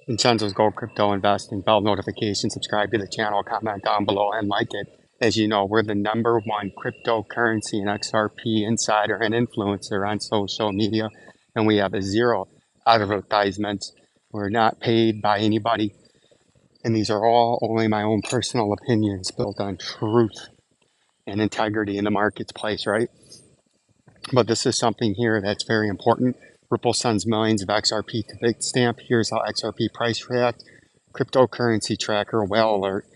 Vincenzo's Gold Crypto Investing. Bell notification, subscribe to the channel, comment down below, and like it. As you know, we're the #1 cryptocurrency and XRP insider and influencer on social media, and we have a zero advertisements. We're not paid by anybody, and these are all only my own personal opinions built on truth and integrity in the marketplace, right? But this is something here that's very important. Ripple sends millions of XRP to Bitstamp. Here's how XRP price react. Cryptocurrency tracker whale alert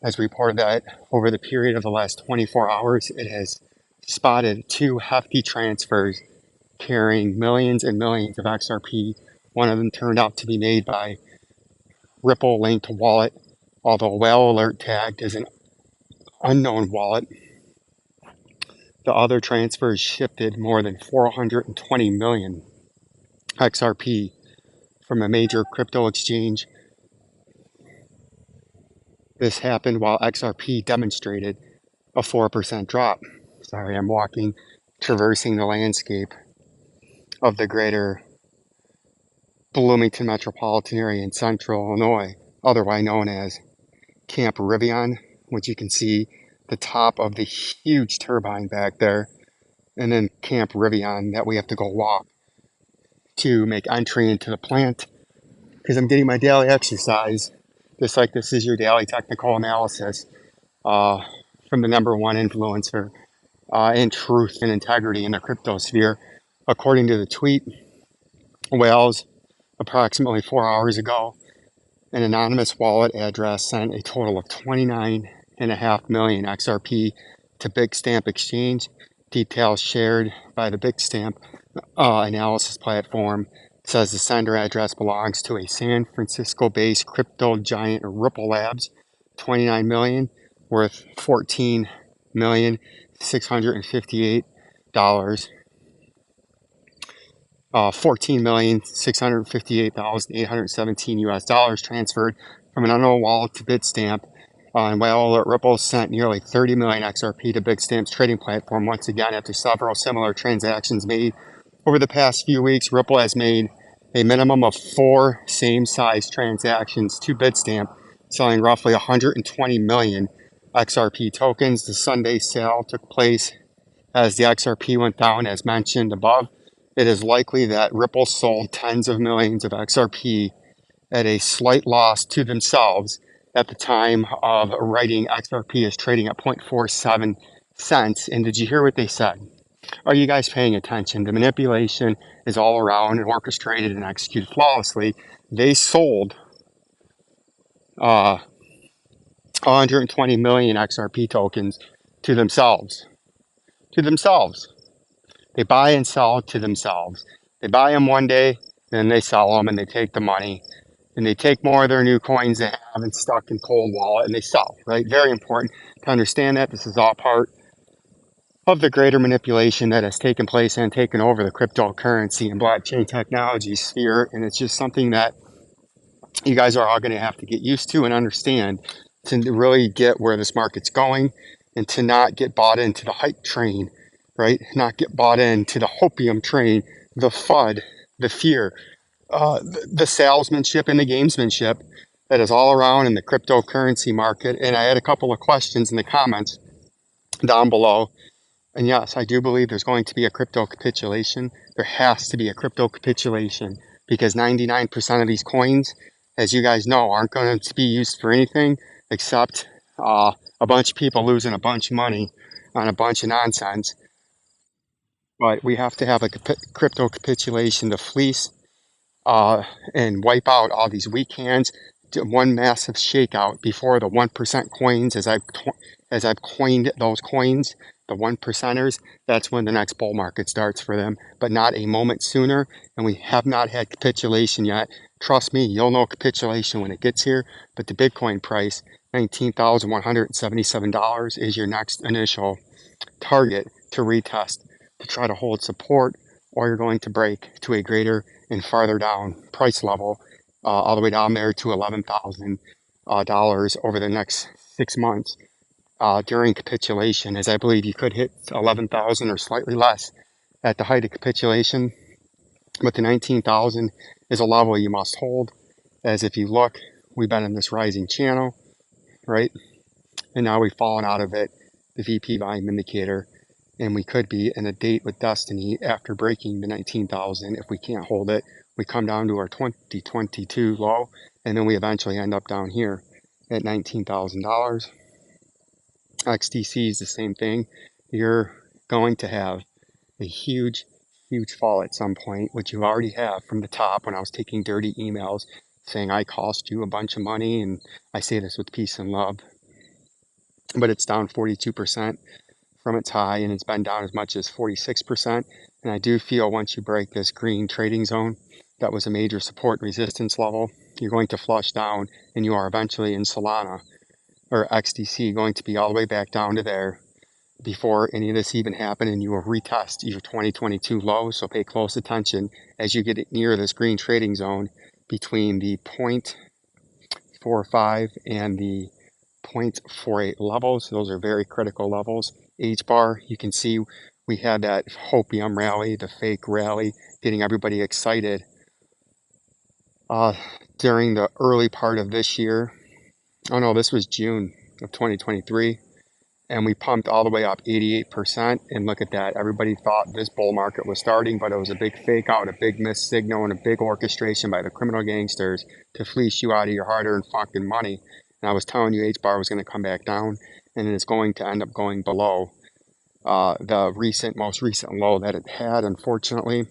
has reported that over the period of the last 24 hours, it has spotted 2 hefty transfers carrying millions and millions of XRP. One of them turned out to be made by Ripple linked wallet, although whale alert tagged as an unknown wallet. The other transfers shifted more than 420 million XRP from a major crypto exchange. This happened while XRP demonstrated a 4% drop. Sorry, I'm walking, traversing the landscape of the greater Bloomington metropolitan area in central Illinois, otherwise known as Camp Rivian, which you can see the top of the huge turbine back there, and then Camp Rivian that we have to go walk to make entry into the plant because I'm getting my daily exercise, just like this is your daily technical analysis from the #1 influencer in truth and integrity in the crypto sphere. According to the tweet, whales approximately 4 hours ago, an anonymous wallet address sent a total of 29.5 million XRP to Bitstamp Exchange. Details shared by the Bitstamp analysis platform says the sender address belongs to a San Francisco-based crypto giant Ripple Labs. 29 million worth $14,658. $14,658,817 US transferred from an unknown wallet to Bitstamp. And whale alert, Ripple sent nearly 30 million XRP to Bitstamp's trading platform. Once again, after several similar transactions made over the past few weeks, Ripple has made a minimum of 4 same-size transactions to Bitstamp, selling roughly 120 million XRP tokens. The Sunday sale took place as the XRP went down, as mentioned above. It is likely that Ripple sold tens of millions of XRP at a slight loss to themselves at the time of writing. XRP is trading at 0.47 cents. And did you hear what they said? Are you guys paying attention? The manipulation is all around and orchestrated and executed flawlessly. They sold 120 million XRP tokens to themselves. To themselves. They buy and sell to themselves. They buy them one day, then they sell them and they take the money. And they take more of their new coins they haven't stuck in cold wallet and they sell, right? Very important to understand that. This is all part of the greater manipulation that has taken place and taken over the cryptocurrency and blockchain technology sphere. And it's just something that you guys are all going to have to get used to and understand to really get where this market's going and to not get bought into the hype train, right? Not get bought into the hopium train, the FUD, the fear, the salesmanship and the gamesmanship that is all around in the cryptocurrency market. And I had a couple of questions in the comments down below. And yes, I do believe there's going to be a crypto capitulation. There has to be a crypto capitulation because 99% of these coins, as you guys know, aren't going to be used for anything except a bunch of people losing a bunch of money on a bunch of nonsense. But we have to have a crypto capitulation to fleece and wipe out all these weak hands. One massive shakeout before the 1% coins, as I've coined those coins, the 1%ers. That's when the next bull market starts for them, but not a moment sooner. And we have not had capitulation yet. Trust me, you'll know capitulation when it gets here. But the Bitcoin price, $19,177, is your next initial target to retest, to try to hold support, or you're going to break to a greater and farther down price level, all the way down there to $11,000 over the next 6 months during capitulation, as I believe you could hit 11,000 or slightly less at the height of capitulation. But the 19,000 is a level you must hold. As if you look, we've been in this rising channel, right? And now we've fallen out of it, the VP volume indicator, and we could be in a date with destiny after breaking the 19,000. If we can't hold it, we come down to our 2022 low, and then we eventually end up down here at $19,000. XDC is the same thing. You're going to have a huge fall at some point, which you already have from the top when I was taking dirty emails saying I cost you a bunch of money, and I say this with peace and love. But it's down 42% from its high, and it's been down as much as 46%. And I do feel once you break this green trading zone, that was a major support and resistance level, you're going to flush down, and you are eventually in Solana or XDC going to be all the way back down to there before any of this even happened, and you will retest your 2022 low. So pay close attention as you get near this green trading zone between the 0.45 and the 0.48 levels. Those are very critical levels. H bar, you can see we had that hopium rally, the fake rally, getting everybody excited during the early part of this year. Oh no, this was June of 2023. And we pumped all the way up 88%. And look at that. Everybody thought this bull market was starting, but it was a big fake out, a big missed signal, and a big orchestration by the criminal gangsters to fleece you out of your hard-earned fucking money. And I was telling you H-bar was going to come back down, and it's going to end up going below the most recent low that it had, unfortunately.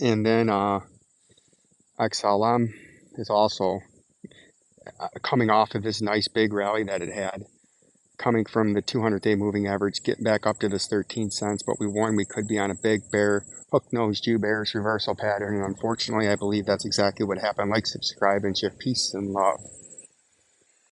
And then XLM is also coming off of this nice big rally that it had, coming from the 200-day moving average, getting back up to this 13 cents, but we warned we could be on a big bear, hook-nosed Jew bearish reversal pattern, and unfortunately I believe that's exactly what happened. Like, subscribe, and share. Peace and love.